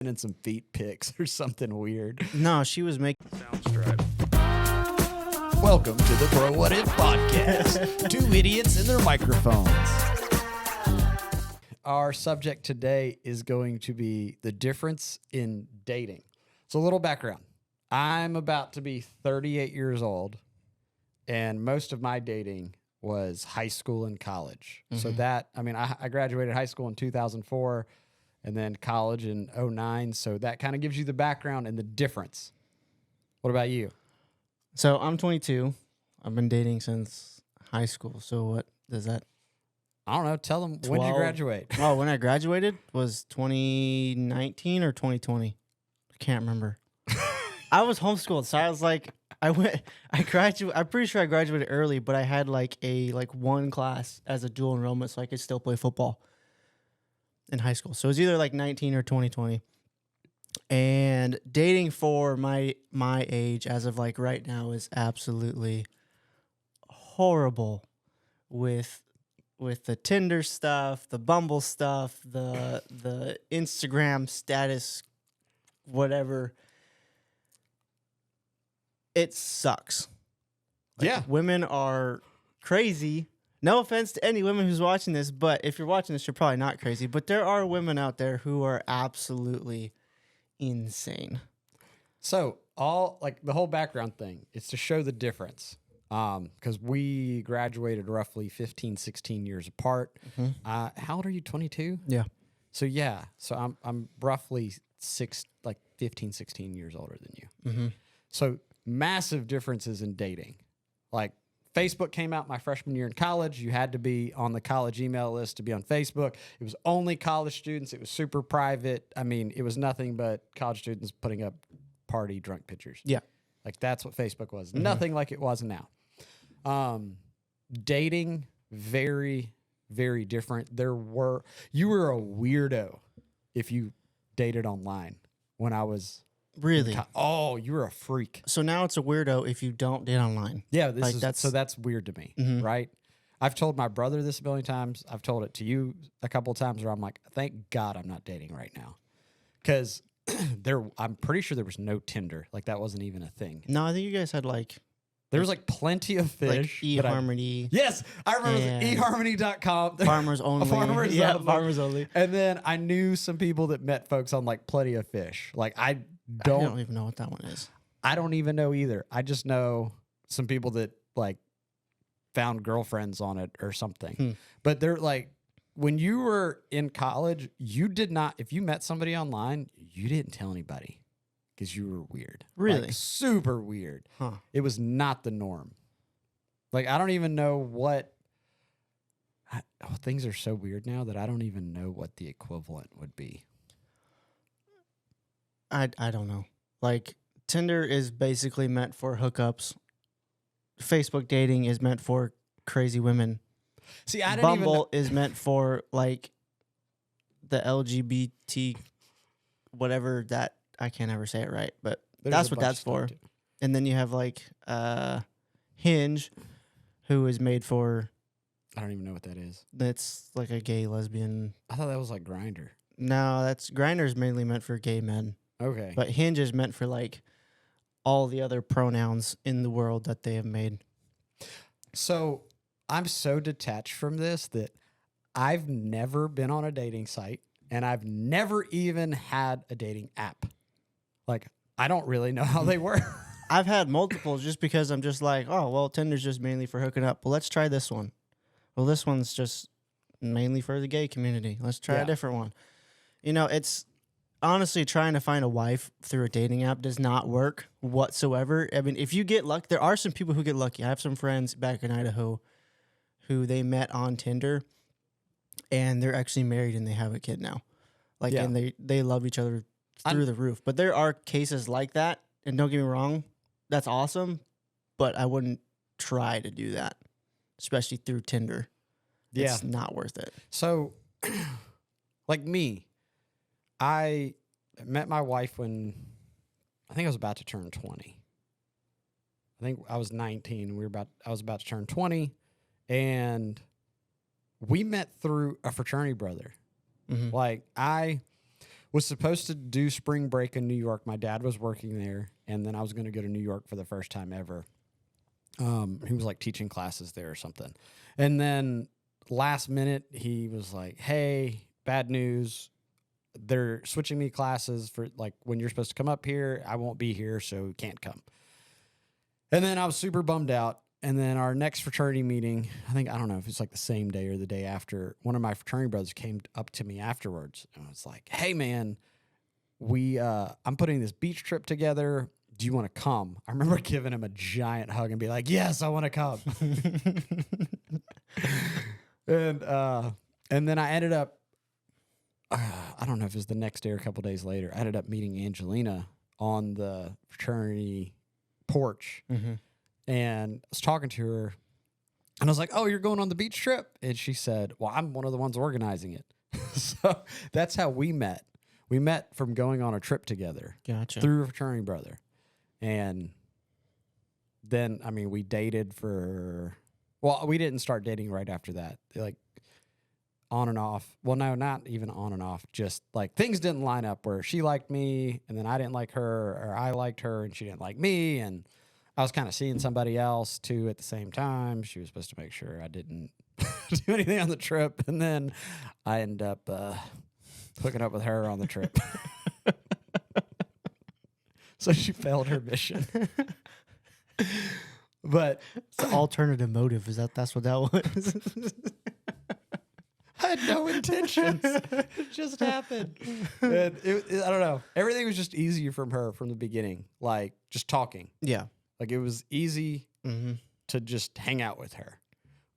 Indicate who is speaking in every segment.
Speaker 1: And some feet pics or something weird.
Speaker 2: No, she was making
Speaker 1: Soundstripe. Welcome to the Bro What If podcast. Two idiots and their microphones. Our subject today is going to be the difference in dating. So a little background. I'm about to be 38 years old, and most of my dating was high school and college. Mm-hmm. So that, I graduated high school in 2004 and then college in 2009. So that kind of gives you the background and the difference. What about you?
Speaker 2: So I'm 22. I've been dating since high school. So what does that?
Speaker 1: I don't know. Tell them, when did you graduate?
Speaker 2: Oh, when I graduated was 2019 or 2020. I can't remember. I was homeschooled, so I was like, I graduated. I'm pretty sure I graduated early, but I had like one class as a dual enrollment, so I could still play football in high school. So it was either like 19 or 2020. And dating for my age as of like right now is absolutely horrible with the Tinder stuff, the Bumble stuff, the Instagram status, whatever. It sucks.
Speaker 1: Yeah.
Speaker 2: Women are crazy. No offense to any women who's watching this, but if you're watching this, you're probably not crazy. But there are women out there who are absolutely insane.
Speaker 1: So the whole background thing is to show the difference. Because we graduated roughly 15, 16 years apart. Mm-hmm. How old are you? 22?
Speaker 2: Yeah.
Speaker 1: So I'm roughly 15, 16 years older than you.
Speaker 2: Mm-hmm. So
Speaker 1: massive differences in dating. Like Facebook came out my freshman year in college. You had to be on the college email list to be on Facebook. It was only college students. It was super private. It was nothing but college students putting up party drunk pictures.
Speaker 2: Yeah.
Speaker 1: Like that's what Facebook was. Mm-hmm. Nothing like it was now. Dating, very, very different. You were a weirdo if you dated online when I was
Speaker 2: really.
Speaker 1: You were a freak.
Speaker 2: So now it's a weirdo if you don't date online.
Speaker 1: Yeah, that's weird to me, mm-hmm. right? I've told my brother this a million times. I've told it to you a couple of times where I'm like, thank God I'm not dating right now. Because I'm pretty sure there was no Tinder. Like that wasn't even a thing.
Speaker 2: No, I think you guys had
Speaker 1: there was plenty of fish.
Speaker 2: Like eHarmony.
Speaker 1: Yes, I remember eHarmony.com.
Speaker 2: Farmers only.
Speaker 1: Farmers only. And then I knew some people that met folks on like Plenty of Fish. Like I don't
Speaker 2: even know what that one is.
Speaker 1: I don't even know either. I just know some people that like found girlfriends on it or something. But they're like, when you were in college, you did not, if you met somebody online, you didn't tell anybody. Because you were weird.
Speaker 2: Really?
Speaker 1: Like, super weird.
Speaker 2: Huh.
Speaker 1: It was not the norm. Like, I don't even know things are so weird now that I don't even know what the equivalent would be.
Speaker 2: I don't know. Like, Tinder is basically meant for hookups. Facebook dating is meant for crazy women.
Speaker 1: See, I didn't
Speaker 2: Bumble is meant for, like, the LGBT, whatever that... I can't ever say it right, but that's what that's for. And then you have like Hinge, who is made for...
Speaker 1: I don't even know what that is.
Speaker 2: That's like a gay lesbian.
Speaker 1: I thought that was like Grindr.
Speaker 2: No, Grindr is mainly meant for gay men.
Speaker 1: Okay.
Speaker 2: But Hinge is meant for like all the other pronouns in the world that they have made.
Speaker 1: So I'm so detached from this that I've never been on a dating site and I've never even had a dating app. Like, I don't really know how they work.
Speaker 2: I've had multiple just because I'm just like, oh, well, Tinder's just mainly for hooking up. Well, let's try this one. Well, this one's just mainly for the gay community. Let's try a different one. It's honestly trying to find a wife through a dating app does not work whatsoever. If you get lucky, there are some people who get lucky. I have some friends back in Idaho who they met on Tinder, and they're actually married and they have a kid now. And they love each other through the roof. But there are cases like that, and don't get me wrong, that's awesome, but I wouldn't try to do that, especially through Tinder. Yeah. It's not worth it.
Speaker 1: So, like me, I met my wife when I think I was about to turn 20. I think I was 19. I was about to turn 20, and we met through a fraternity brother. Mm-hmm. was supposed to do spring break in New York. My dad was working there, and then I was going to go to New York for the first time ever. He was like teaching classes there or something. And then last minute, he was like, hey, bad news. They're switching me classes for like when you're supposed to come up here. I won't be here, so you can't come. And then I was super bummed out. And then our next fraternity meeting, I don't know if it's like the same day or the day after, one of my fraternity brothers came up to me afterwards and was like, hey man, I'm putting this beach trip together. Do you want to come? I remember giving him a giant hug and be like, yes, I want to come. And then I ended up, I don't know if it was the next day or a couple days later, I ended up meeting Angelina on the fraternity porch. Mm-hmm. And I was talking to her, and I was like, oh, you're going on the beach trip? And she said, well, I'm one of the ones organizing it. So that's how we met. We met from going on a trip together.
Speaker 2: Gotcha.
Speaker 1: Through a fraternity brother. And then, I mean, we dated we didn't start dating right after that. Like, on and off. Well, no, not even on and off. Just, like, things didn't line up where she liked me, and then I didn't like her, or I liked her, and she didn't like me, and I was kind of seeing somebody else too at the same time. She was supposed to make sure I didn't do anything on the trip. And then I ended up hooking up with her on the trip. So she failed her mission. But
Speaker 2: it's the alternative motive. That's what that was?
Speaker 1: I had no intentions. It just happened. And I don't know. Everything was just easier from her from the beginning. Like just talking.
Speaker 2: Yeah.
Speaker 1: Like, it was easy to just hang out with her.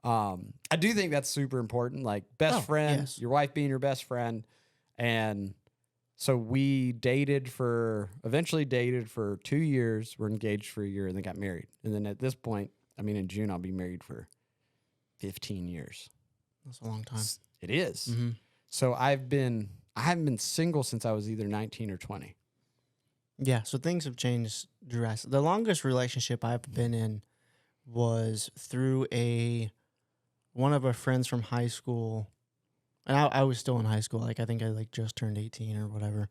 Speaker 1: I do think that's super important. Like, best friend,
Speaker 2: yes.
Speaker 1: Your wife being your best friend. And so we eventually dated for 2 years. We're engaged for a year and then got married. And then at this point, I mean, in June, I'll be married for 15 years.
Speaker 2: That's a long time.
Speaker 1: It is.
Speaker 2: Mm-hmm.
Speaker 1: So I haven't been single since I was either 19 or 20.
Speaker 2: Yeah, so things have changed drastically. The longest relationship I've been in was through one of our friends from high school, and I was still in high school. Like, I think I just turned 18 or whatever.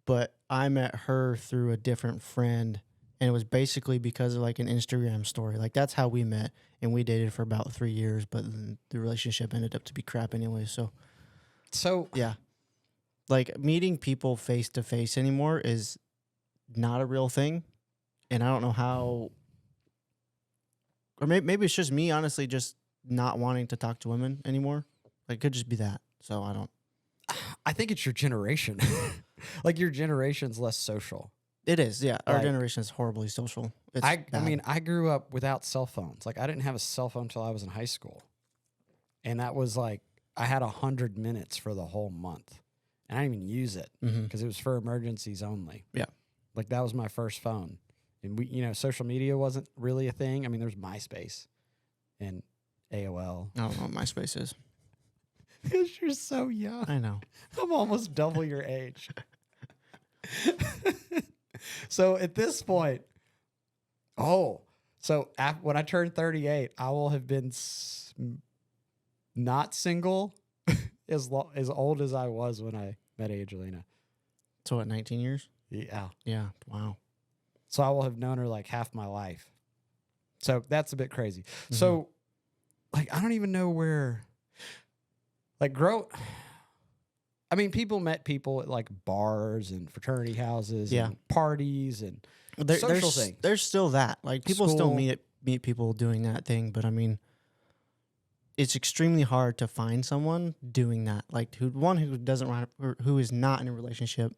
Speaker 2: But I met her through a different friend, and it was basically because of like an Instagram story. Like, that's how we met, and we dated for about 3 years, but the relationship ended up to be crap anyway. So yeah. Like, meeting people face to face anymore is not a real thing. And I don't know how, or maybe it's just me, honestly, just not wanting to talk to women anymore. Like, it could just be that. So
Speaker 1: I think it's your generation. Like, your generation's less social.
Speaker 2: It is, yeah. Our generation is horribly social.
Speaker 1: I mean, I grew up without cell phones. Like, I didn't have a cell phone until I was in high school. And that was like, I had 100 minutes for the whole month. And I didn't even use it because it was for emergencies only.
Speaker 2: Yeah.
Speaker 1: Like, that was my first phone. And social media wasn't really a thing. I mean, there's MySpace and AOL.
Speaker 2: I don't know what MySpace is.
Speaker 1: Because you're so young.
Speaker 2: I know.
Speaker 1: I'm almost double your age. So at this point, when I turn 38, I will have been not single as old as I was when I met Angelina.
Speaker 2: So what, 19 years?
Speaker 1: Yeah.
Speaker 2: Yeah. Wow.
Speaker 1: So I will have known her like half my life. So that's a bit crazy. Mm-hmm. So, like, I don't even know where, like, I mean, people met people at like bars and fraternity houses and parties and social things.
Speaker 2: There's still that. Like, people still meet people doing that thing, but I mean, it's extremely hard to find someone doing that. Like, who is not in a relationship,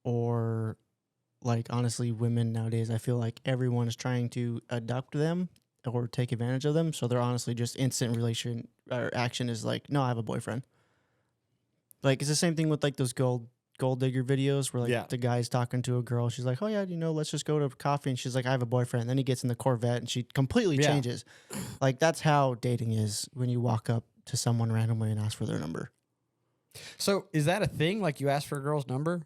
Speaker 2: or like, honestly, women nowadays, I feel like everyone is trying to adopt them or take advantage of them. So they're honestly just instant relation or action is like, no, I have a boyfriend. Like, it's the same thing with like those gold digger videos where like the guy's talking to a girl. She's like, oh yeah, let's just go to coffee. And she's like, I have a boyfriend. And then he gets in the Corvette and she completely changes. Like, that's how dating is when you walk up to someone randomly and ask for their number.
Speaker 1: So is that a thing? Like, you ask for a girl's number?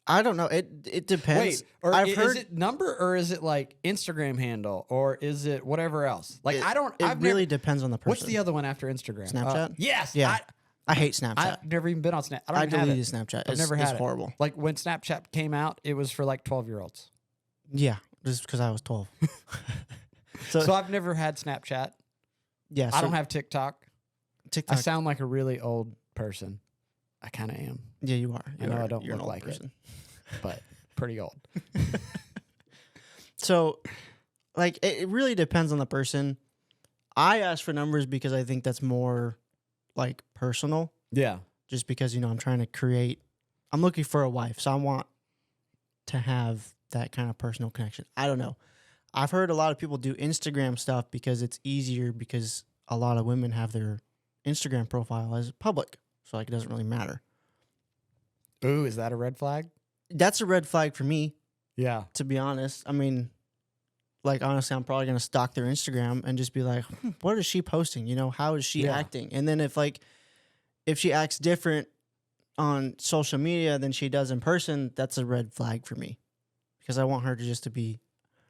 Speaker 2: I don't know. It depends.
Speaker 1: Wait, or is it number, or is it like Instagram handle, or is it whatever else? Like,
Speaker 2: It really depends on the person.
Speaker 1: What's the other one after Instagram?
Speaker 2: Snapchat?
Speaker 1: Yes.
Speaker 2: Yeah. I hate Snapchat.
Speaker 1: I've never even been on Snap. I don't
Speaker 2: I
Speaker 1: even have it.
Speaker 2: deleted Snapchat.
Speaker 1: I've never had
Speaker 2: it's
Speaker 1: it.
Speaker 2: horrible.
Speaker 1: Like when Snapchat came out, it was for like 12-year-olds.
Speaker 2: Yeah, just because I was 12.
Speaker 1: So I've never had Snapchat.
Speaker 2: Yeah,
Speaker 1: I don't have TikTok.
Speaker 2: TikTok.
Speaker 1: I sound like a really old person. I kind of am.
Speaker 2: Yeah, you are.
Speaker 1: I know I don't
Speaker 2: You're an
Speaker 1: look
Speaker 2: old
Speaker 1: like
Speaker 2: person.
Speaker 1: it, but pretty old.
Speaker 2: So, like, it really depends on the person. I ask for numbers because I think that's more, like, personal.
Speaker 1: Yeah.
Speaker 2: Just because, I'm trying to create. I'm looking for a wife, so I want to have that kind of personal connection. I don't know. I've heard a lot of people do Instagram stuff because it's easier because a lot of women have their Instagram profile as public. So, like, it doesn't really matter.
Speaker 1: Ooh, is that a red flag?
Speaker 2: That's a red flag for me,
Speaker 1: Yeah.
Speaker 2: to be honest. I mean, like, honestly, I'm probably going to stalk their Instagram and just be like, what is she posting? How is she acting? And then if she acts different on social media than she does in person, that's a red flag for me because I want her to be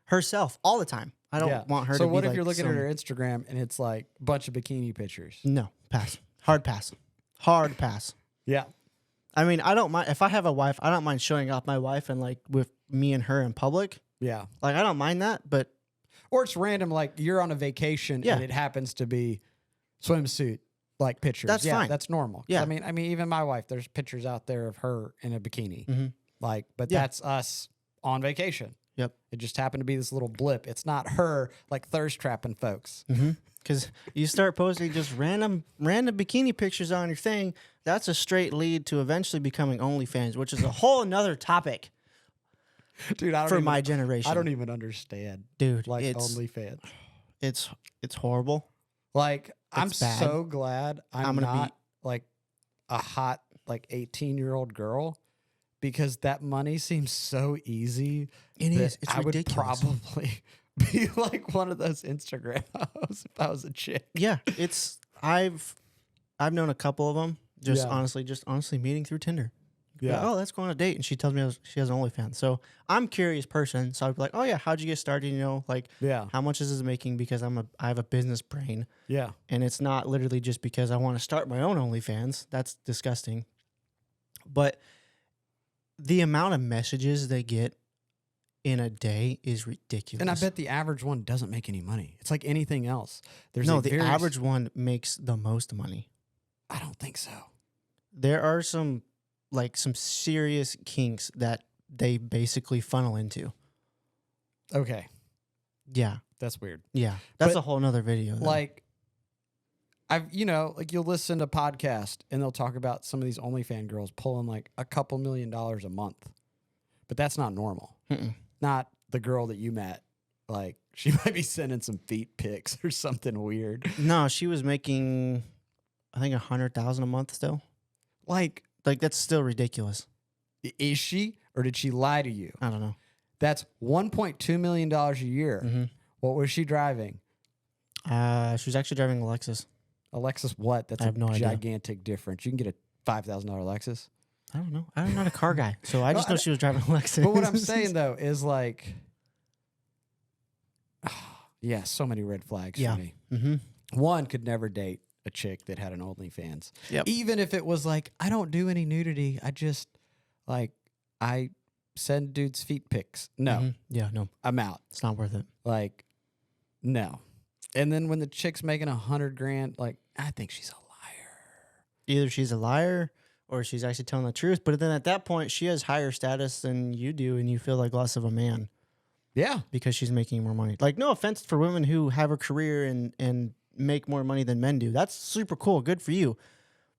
Speaker 2: herself all the time. I don't want her to be
Speaker 1: So what if
Speaker 2: like
Speaker 1: you're looking at her Instagram and it's like a bunch of bikini pictures?
Speaker 2: No, pass. Hard pass. Hard pass.
Speaker 1: Yeah.
Speaker 2: I mean, I don't mind if I have a wife. I don't mind showing off my wife and like with me and her in public.
Speaker 1: Yeah.
Speaker 2: Like I don't mind that, but
Speaker 1: or it's random. Like you're on a vacation and it happens to be swimsuit like pictures.
Speaker 2: That's fine.
Speaker 1: That's normal.
Speaker 2: Yeah.
Speaker 1: I mean, even my wife. There's pictures out there of her in a bikini.
Speaker 2: Mm-hmm.
Speaker 1: Like, but that's us on vacation.
Speaker 2: Yep.
Speaker 1: It just happened to be this little blip. It's not her like thirst trapping folks.
Speaker 2: Because you start posting just random bikini pictures on your thing, that's a straight lead to eventually becoming OnlyFans, which is a whole another topic.
Speaker 1: Dude,
Speaker 2: my generation.
Speaker 1: I don't even understand.
Speaker 2: Dude,
Speaker 1: like
Speaker 2: it's
Speaker 1: OnlyFans.
Speaker 2: It's horrible.
Speaker 1: Like I'm
Speaker 2: bad.
Speaker 1: so glad I'm
Speaker 2: gonna
Speaker 1: not like a hot like 18-year-old girl because that money seems so easy.
Speaker 2: It is. It's
Speaker 1: I
Speaker 2: ridiculous.
Speaker 1: would probably be like one of those Instagram hoes if I was a chick.
Speaker 2: Yeah, I've known a couple of them. Just honestly meeting through Tinder.
Speaker 1: Yeah.
Speaker 2: Like, oh, let's go on a date, and she tells me she has an OnlyFans. So I'm a curious person. So I'd be like, oh yeah, how'd you get started? How much is this making? Because I have a business brain.
Speaker 1: Yeah.
Speaker 2: And it's not literally just because I want to start my own OnlyFans. That's disgusting. But the amount of messages they get in a day is ridiculous.
Speaker 1: And I bet the average one doesn't make any money. It's like anything else.
Speaker 2: The average one makes the most money.
Speaker 1: I don't think so.
Speaker 2: There are some serious kinks that they basically funnel into.
Speaker 1: Okay.
Speaker 2: Yeah.
Speaker 1: That's weird.
Speaker 2: Yeah. That's a whole nother video. Though.
Speaker 1: Like you'll listen to podcasts and they'll talk about some of these OnlyFans girls pulling like a couple $1 million a month. But that's not normal. Not the girl that you met. Like she might be sending some feet pics or something weird.
Speaker 2: No, she was making I think $100,000 a month still. Like that's still ridiculous.
Speaker 1: Is she, or did she lie to you?
Speaker 2: I don't know.
Speaker 1: That's $1.2 million a year.
Speaker 2: Mm-hmm.
Speaker 1: What was she driving?
Speaker 2: She was actually driving a Lexus.
Speaker 1: A Lexus what? That's
Speaker 2: I have no idea.
Speaker 1: Gigantic difference. You can get a $5,000 Lexus.
Speaker 2: I don't know. I'm not a car guy, so I just know she was driving a Lexus.
Speaker 1: But what I'm saying though is like, yeah, so many red flags for me.
Speaker 2: Mm-hmm.
Speaker 1: One, could never date a chick that had an OnlyFans.
Speaker 2: Yep.
Speaker 1: Even if it was like, I don't do any nudity. I just I send dudes feet pics. No.
Speaker 2: Mm-hmm. Yeah, no.
Speaker 1: I'm out.
Speaker 2: It's not worth it.
Speaker 1: Like, no. And then when the chick's making $100,000, like, I think she's a liar.
Speaker 2: Either she's a liar or she's actually telling the truth. But then at that point, she has higher status than you do, and you feel like less of a man.
Speaker 1: Yeah.
Speaker 2: Because she's making more money. Like, no offense for women who have a career and make more money than men do. That's super cool. Good for you.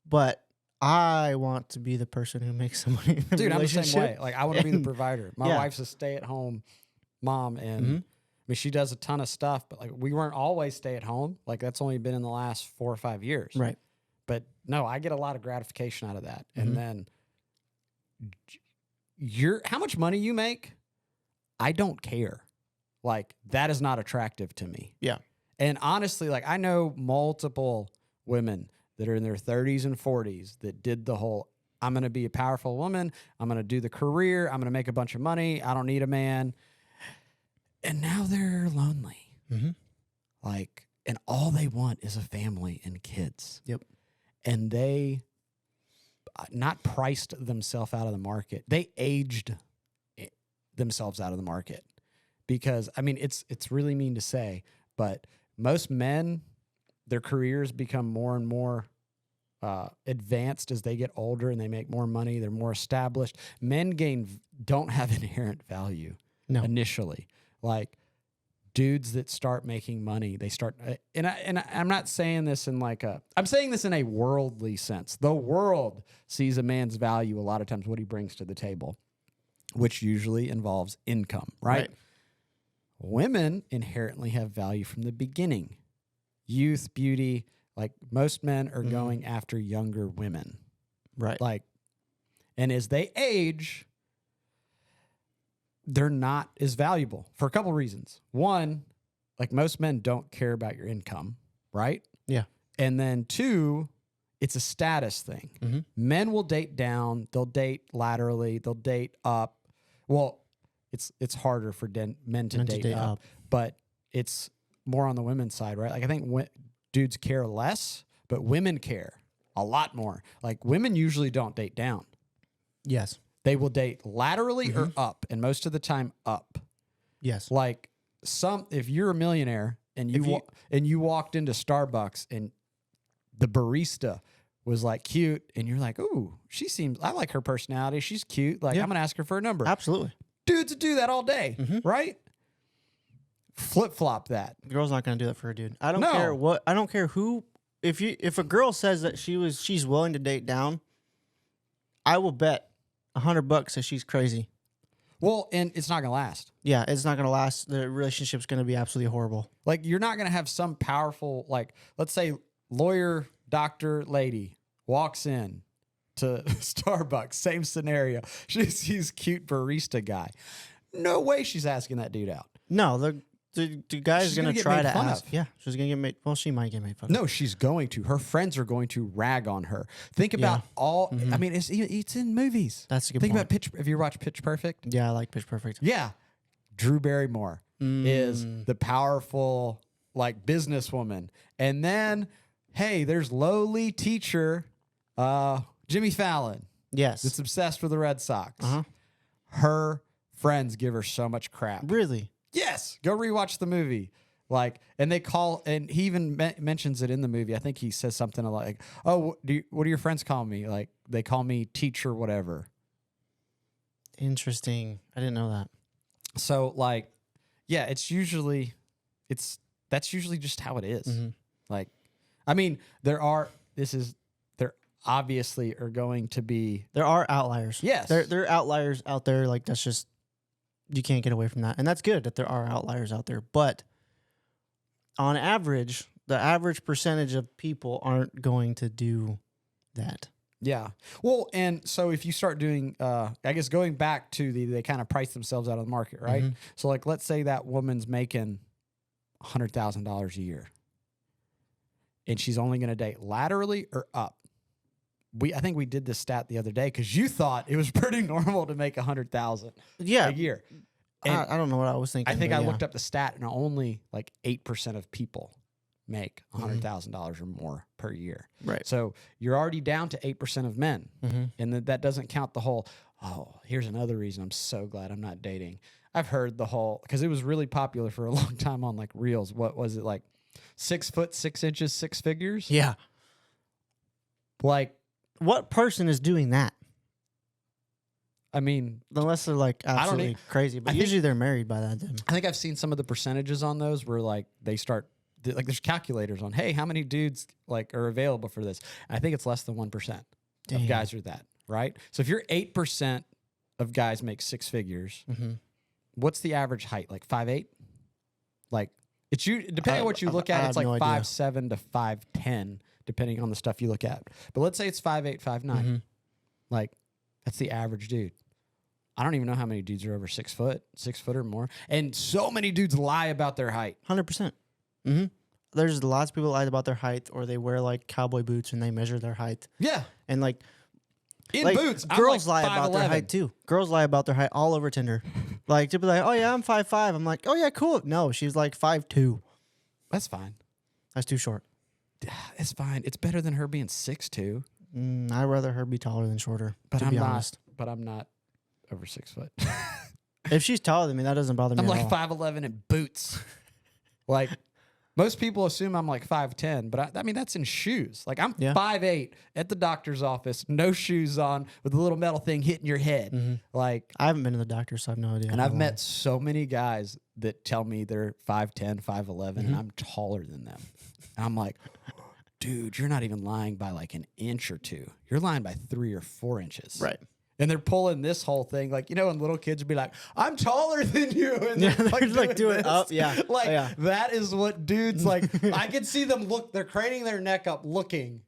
Speaker 2: But I want to be the person who makes some money in the
Speaker 1: Dude, I'm the
Speaker 2: relationship.
Speaker 1: same way. Like, I want to be the provider. My
Speaker 2: Yeah.
Speaker 1: wife's a stay-at-home mom, and I mean, she does a ton of stuff, but like, we weren't always stay-at-home. Like, that's only been in the last 4 or 5 years.
Speaker 2: Right.
Speaker 1: But no, I get a lot of gratification out of that. And then how much money you make, I don't care. Like, that is not attractive to me.
Speaker 2: Yeah.
Speaker 1: And honestly, like, I know multiple women that are in their 30s and 40s that did the whole, I'm going to be a powerful woman. I'm going to do the career. I'm going to make a bunch of money. I don't need a man. And now they're lonely.
Speaker 2: Mm-hmm.
Speaker 1: Like, and all they want is a family and kids.
Speaker 2: Yep.
Speaker 1: And they not priced themselves out of the market. They aged themselves out of the market because, I mean, it's really mean to say, but most men, their careers become more and more advanced as they get older and they make more money. They're more established. Men don't have inherent value initially. Like dudes that start making money, they start, and I'm not saying this in I'm saying this in a worldly sense. The world sees a man's value a lot of times what he brings to the table, which usually involves income, right? Women inherently have value from the beginning. Youth, beauty, like most men are going after younger women.
Speaker 2: Right.
Speaker 1: Like, and as they age, they're not as valuable for a couple reasons. One, like most men don't care about your income, right?
Speaker 2: Yeah.
Speaker 1: And then two, it's a status thing.
Speaker 2: Mm-hmm.
Speaker 1: Men will date down, they'll date laterally, they'll date up. Well, it's harder for men to date up, but it's more on the women's side, right? Like I think dudes care less, but women care a lot more. Like women usually don't date down.
Speaker 2: Yes.
Speaker 1: They will date laterally or up, and most of the time up.
Speaker 2: Yes.
Speaker 1: Like if you're a millionaire and you walked into Starbucks and the barista was like cute, and you're like, ooh, I like her personality. She's cute. Like I'm gonna ask her for a number.
Speaker 2: Absolutely.
Speaker 1: Dudes do that all day, right? Flip flop that.
Speaker 2: The girl's not gonna do that for a dude. I don't care what. I don't care who. If a girl says that she's willing to date down, I will bet $100 that she's crazy.
Speaker 1: Well, and it's not gonna last.
Speaker 2: Yeah, it's not gonna last. The relationship's gonna be absolutely horrible.
Speaker 1: Like you're not gonna have some powerful, like let's say lawyer, doctor, lady walks in to Starbucks, same scenario. She sees cute barista guy. No way she's asking that dude out.
Speaker 2: No, the guy's going to try to ask.
Speaker 1: Of.
Speaker 2: Yeah, she's going to get made. Well, she might get made fun of.
Speaker 1: No, she's going to. Her friends are going to rag on her. Think about all. I mean, it's in movies.
Speaker 2: That's a good
Speaker 1: Think
Speaker 2: point.
Speaker 1: about Pitch. Have you ever watched Pitch Perfect?
Speaker 2: Yeah, I like Pitch Perfect.
Speaker 1: Yeah, Drew Barrymore is the powerful like businesswoman, and then hey, there's lowly teacher, Jimmy Fallon.
Speaker 2: Yes,
Speaker 1: that's obsessed with the Red Sox. Her friends give her so much crap.
Speaker 2: Really?
Speaker 1: Yes. Go rewatch the movie. Like, and he even mentions it in the movie. I think he says something like, "Oh, what do your friends call me? Like, they call me teacher, whatever."
Speaker 2: Interesting. I didn't know that.
Speaker 1: So, like, yeah, that's usually just how it is. Like, I mean, there obviously are going to be.
Speaker 2: There are outliers.
Speaker 1: Yes.
Speaker 2: There are outliers out there. Like, that's just, you can't get away from that. And that's good that there are outliers out there. But on average, the average percentage of people aren't going to do that.
Speaker 1: Yeah. Well, and so if you start doing, I guess going back to they kind of price themselves out of the market, right? So, like, let's say that woman's making $100,000 a year and she's only going to date laterally or up. I think we did this stat the other day because you thought it was pretty normal to make $100,000 a year. And
Speaker 2: I don't know what I was thinking.
Speaker 1: I think I looked up the stat and only like 8% of people make $100,000 or more per year.
Speaker 2: Right.
Speaker 1: So you're already down to 8% of men. And that doesn't count the whole, here's another reason I'm so glad I'm not dating. I've heard the whole, because it was really popular for a long time on like Reels. What was it, like 6 foot 6 inches, 6 figures?
Speaker 2: Yeah.
Speaker 1: Like,
Speaker 2: what person is doing that?
Speaker 1: I mean,
Speaker 2: unless they're like absolutely crazy, but usually they're married by that time. I
Speaker 1: think I've seen some of the percentages on those where like they start like there's calculators on, hey, how many dudes like are available for this? I think it's less than 1% of guys are that, right? So if you're 8% of guys make 6 figures, what's the average height? Like 5'8"? Like it's depending on what you look at, it's like 5'7" to 5'10", depending on the stuff you look at. But let's say it's 5'8", 5'9". Like that's the average dude. I don't even know how many dudes are over 6 foot or more. And so many dudes lie about their height.
Speaker 2: 100%. There's lots of people lie about their height, or they wear like cowboy boots and they measure their height.
Speaker 1: Yeah.
Speaker 2: And like
Speaker 1: in boots,
Speaker 2: girls
Speaker 1: like
Speaker 2: lie about their height too. Girls lie about their height all over Tinder. Like to be like, oh yeah, I'm 5'5". I'm like, oh yeah, cool. No, she's like 5'2".
Speaker 1: That's fine.
Speaker 2: That's too short.
Speaker 1: It's fine. It's better than her being 6'2".
Speaker 2: I'd rather her be taller than shorter,
Speaker 1: But
Speaker 2: to
Speaker 1: I'm
Speaker 2: be
Speaker 1: not.
Speaker 2: honest.
Speaker 1: But I'm not over 6 foot.
Speaker 2: If she's taller than me, that doesn't bother me
Speaker 1: I'm
Speaker 2: at
Speaker 1: like
Speaker 2: all.
Speaker 1: 5'11" in boots. Like most people assume I'm like 5'10", but I mean that's in shoes. Like I'm 5'8" at the doctor's office, no shoes on, with a little metal thing hitting your head. Like
Speaker 2: I haven't been to the doctor, so I have no idea.
Speaker 1: and I've met so many guys that tell me they're 5'10", 5'11", and I'm taller than them. And I'm like, dude, you're not even lying by like an inch or two. You're lying by 3 or 4 inches.
Speaker 2: Right.
Speaker 1: And they're pulling this whole thing, like, you know, when little kids would be like, I'm taller than you. And
Speaker 2: Yeah,
Speaker 1: they're
Speaker 2: like doing
Speaker 1: this.
Speaker 2: up, yeah.
Speaker 1: Like, that is what dudes, like, I can see them look, they're craning their neck up looking,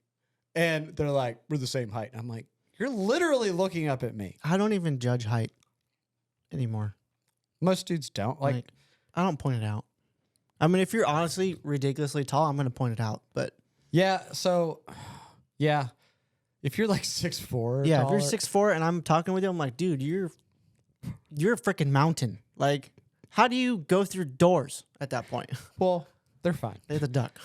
Speaker 1: and they're like, we're the same height. And I'm like, you're literally looking up at me.
Speaker 2: I don't even judge height anymore.
Speaker 1: Most dudes don't. Like
Speaker 2: I don't point it out. I mean, if you're honestly ridiculously tall, I'm going to point it out. But
Speaker 1: yeah, so, yeah. If you're like 6'4",
Speaker 2: yeah,
Speaker 1: taller,
Speaker 2: if you're 6'4" and I'm talking with you, I'm like, dude, you're a freaking mountain. Like, how do you go through doors at that point?
Speaker 1: well, they're fine.
Speaker 2: They're the duck.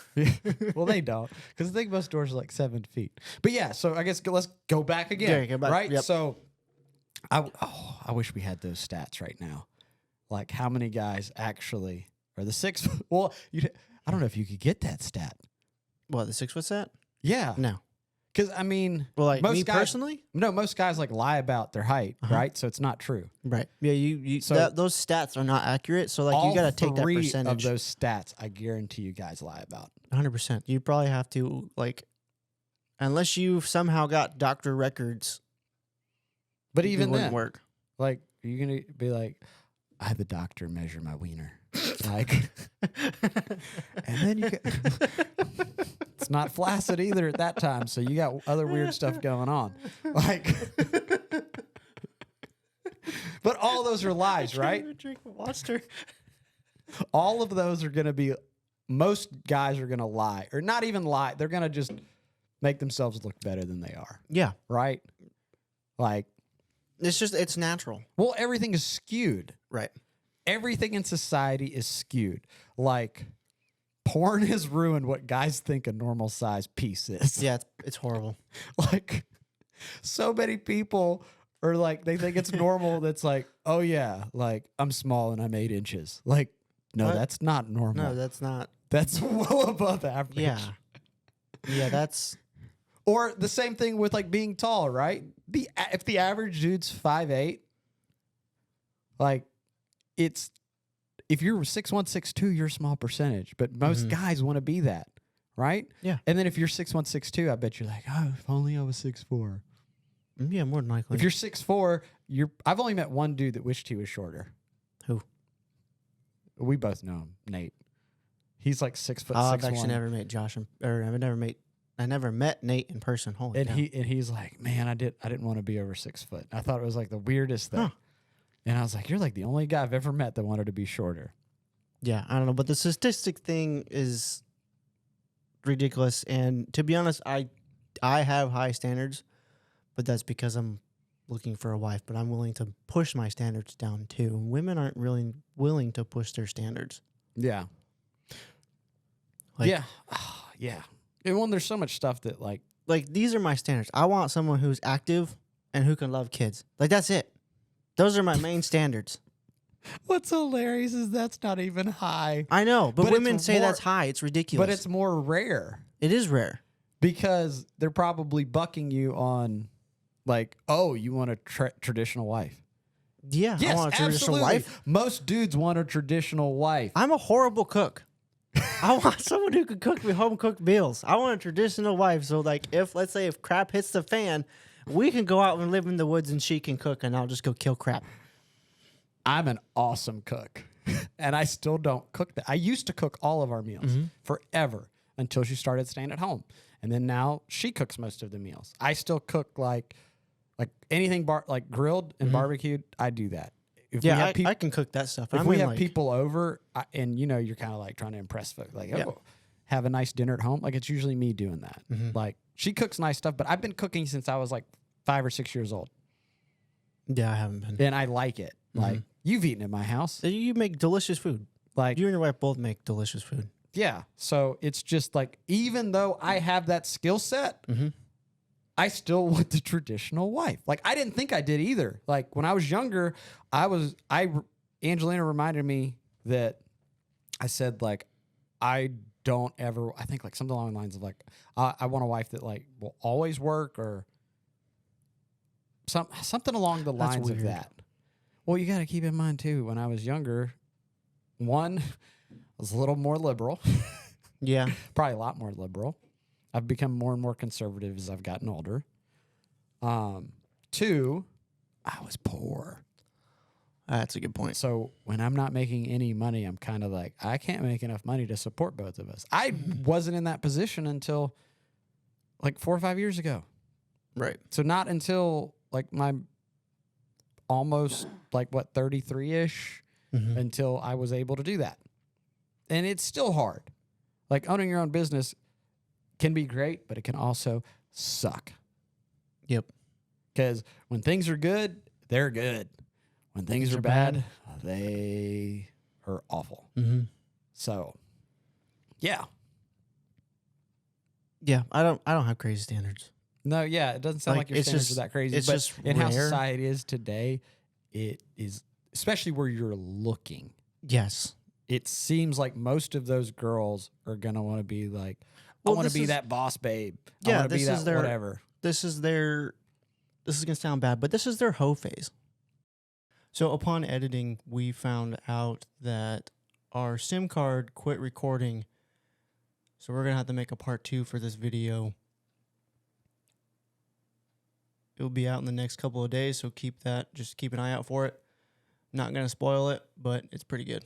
Speaker 1: Well, they don't, because I think most doors are like 7 feet. But yeah, so I guess let's go back again.
Speaker 2: Yeah, go back.
Speaker 1: Right?
Speaker 2: Yep.
Speaker 1: So I wish we had those stats right now. Like how many guys actually are the 6 foot? Well, I don't know if you could get that stat.
Speaker 2: What, the 6 foot set?
Speaker 1: Yeah.
Speaker 2: No.
Speaker 1: Because, I mean,
Speaker 2: Well, like
Speaker 1: most
Speaker 2: me
Speaker 1: guys,
Speaker 2: personally?
Speaker 1: no, most guys like lie about their height, right? So it's not true.
Speaker 2: Right. Yeah, you
Speaker 1: So-
Speaker 2: those stats are not accurate. So like
Speaker 1: All
Speaker 2: you got to take that
Speaker 1: 3
Speaker 2: percentage.
Speaker 1: of those stats, I guarantee you guys lie about.
Speaker 2: 100%. You probably have to like, unless you somehow got doctor records.
Speaker 1: But
Speaker 2: it
Speaker 1: even
Speaker 2: wouldn't
Speaker 1: then,
Speaker 2: work.
Speaker 1: like, are you going to be like, I had the doctor measure my wiener. Like, and then you get, it's not flaccid either at that time. So you got other weird stuff going on. Like, but all those are lies, right?
Speaker 2: Drink Monster.
Speaker 1: All of those are going to be, most guys are going to lie, or not even lie. They're going to just make themselves look better than they are.
Speaker 2: Yeah.
Speaker 1: Right? Like,
Speaker 2: It's natural.
Speaker 1: well, everything is skewed.
Speaker 2: Right.
Speaker 1: Everything in society is skewed. Like, porn has ruined what guys think a normal size piece is.
Speaker 2: Yeah, it's horrible.
Speaker 1: Like, so many people are like, they think it's normal. That's like, oh yeah, like I'm small and I'm 8 inches. Like, no,
Speaker 2: What?
Speaker 1: that's not normal.
Speaker 2: No, that's not.
Speaker 1: That's well above average.
Speaker 2: Yeah. Yeah, that's.
Speaker 1: Or the same thing with like being tall, right? If the average dude's 5'8", like it's, if you're 6'1", 6'2", you're a small percentage, but most guys want to be that, right?
Speaker 2: Yeah.
Speaker 1: And then if you're 6'1", 6'2", I bet you're like, oh, if only I was 6'4".
Speaker 2: Yeah, more than likely.
Speaker 1: If you're 6'4", I've only met one dude that wished he was shorter.
Speaker 2: Who?
Speaker 1: We both know him, Nate. He's like 6 foot.
Speaker 2: I've
Speaker 1: 6'1".
Speaker 2: actually never met Josh, I never met Nate in person. Holy
Speaker 1: And
Speaker 2: cow.
Speaker 1: he's like, man, I didn't want to be over 6 foot. I thought it was like the weirdest thing.
Speaker 2: Huh.
Speaker 1: And I was like, you're like the only guy I've ever met that wanted to be shorter.
Speaker 2: Yeah, I don't know, but the statistic thing is ridiculous. And to be honest, I have high standards, but that's because I'm looking for a wife. But I'm willing to push my standards down too. Women aren't really willing to push their standards.
Speaker 1: Yeah.
Speaker 2: Like,
Speaker 1: yeah. Yeah. And when there's so much stuff that like
Speaker 2: these are my standards. I want someone who's active and who can love kids. Like that's it. Those are my main standards.
Speaker 1: what's hilarious is that's not even high.
Speaker 2: I know, but
Speaker 1: But
Speaker 2: women
Speaker 1: it's
Speaker 2: say
Speaker 1: more-
Speaker 2: that's high. It's ridiculous.
Speaker 1: But it's more rare
Speaker 2: it is rare.
Speaker 1: because they're probably bucking you on like, oh, you want a traditional wife.
Speaker 2: Yeah,
Speaker 1: Yes,
Speaker 2: I want a traditional
Speaker 1: absolutely.
Speaker 2: wife.
Speaker 1: Most dudes want a traditional wife.
Speaker 2: I'm a horrible cook. I want someone who can cook me home cooked meals. I want a traditional wife. So like let's say if crap hits the fan, we can go out and live in the woods and she can cook and I'll just go kill crap.
Speaker 1: I'm an awesome cook, and I still don't cook that. I used to cook all of our meals forever until she started staying at home, and then now she cooks most of the meals. I still cook like anything like grilled and barbecued. I do that. If
Speaker 2: Yeah,
Speaker 1: we have
Speaker 2: I can cook that stuff.
Speaker 1: if
Speaker 2: I
Speaker 1: we
Speaker 2: mean,
Speaker 1: have
Speaker 2: like,
Speaker 1: people over, and you know you're kind of like trying to impress folks, like
Speaker 2: Yeah.
Speaker 1: oh, have a nice dinner at home. Like it's usually me doing that. Like she cooks nice stuff, but I've been cooking since I was like 5 or 6 years old,
Speaker 2: yeah, I haven't been.
Speaker 1: and I like it. Like you've eaten at my house,
Speaker 2: You make delicious food.
Speaker 1: like
Speaker 2: You and your wife both make delicious food.
Speaker 1: yeah. So it's just like, even though I have that skill set, I still want the traditional wife. Like, I didn't think I did either. Like, when I was younger, Angelina reminded me that I said, like, I don't ever, I think like something along the lines of like, I want a wife that like will always work, or something along the lines of that. Well, you got to keep in mind too, when I was younger, one, I was a little more liberal.
Speaker 2: Yeah.
Speaker 1: Probably a lot more liberal. I've become more and more conservative as I've gotten older. Two, I was poor.
Speaker 2: That's a good point.
Speaker 1: So when I'm not making any money, I'm kind of like, I can't make enough money to support both of us. I wasn't in that position until like 4 or 5 years ago.
Speaker 2: Right.
Speaker 1: So not until like my almost like 33-ish until I was able to do that. And it's still hard. Like, owning your own business can be great, but it can also suck.
Speaker 2: Yep.
Speaker 1: Because when things are good, they're good. When things are bad, they are awful.
Speaker 2: Mm-hmm.
Speaker 1: So, yeah.
Speaker 2: Yeah, I don't have crazy standards.
Speaker 1: No, yeah, it doesn't sound like your standards are that crazy.
Speaker 2: It's
Speaker 1: but
Speaker 2: just
Speaker 1: in how
Speaker 2: rare.
Speaker 1: society is today, it is, especially where you're looking.
Speaker 2: Yes.
Speaker 1: It seems like most of those girls are going to want to be like, I want to be that boss babe. I want to be that whatever.
Speaker 2: This is going to sound bad, but this is their hoe phase. So upon editing, we found out that our SIM card quit recording. So we're going to have to make a part 2 for this video. It'll be out in the next couple of days, so just keep an eye out for it. Not going to spoil it, but it's pretty good.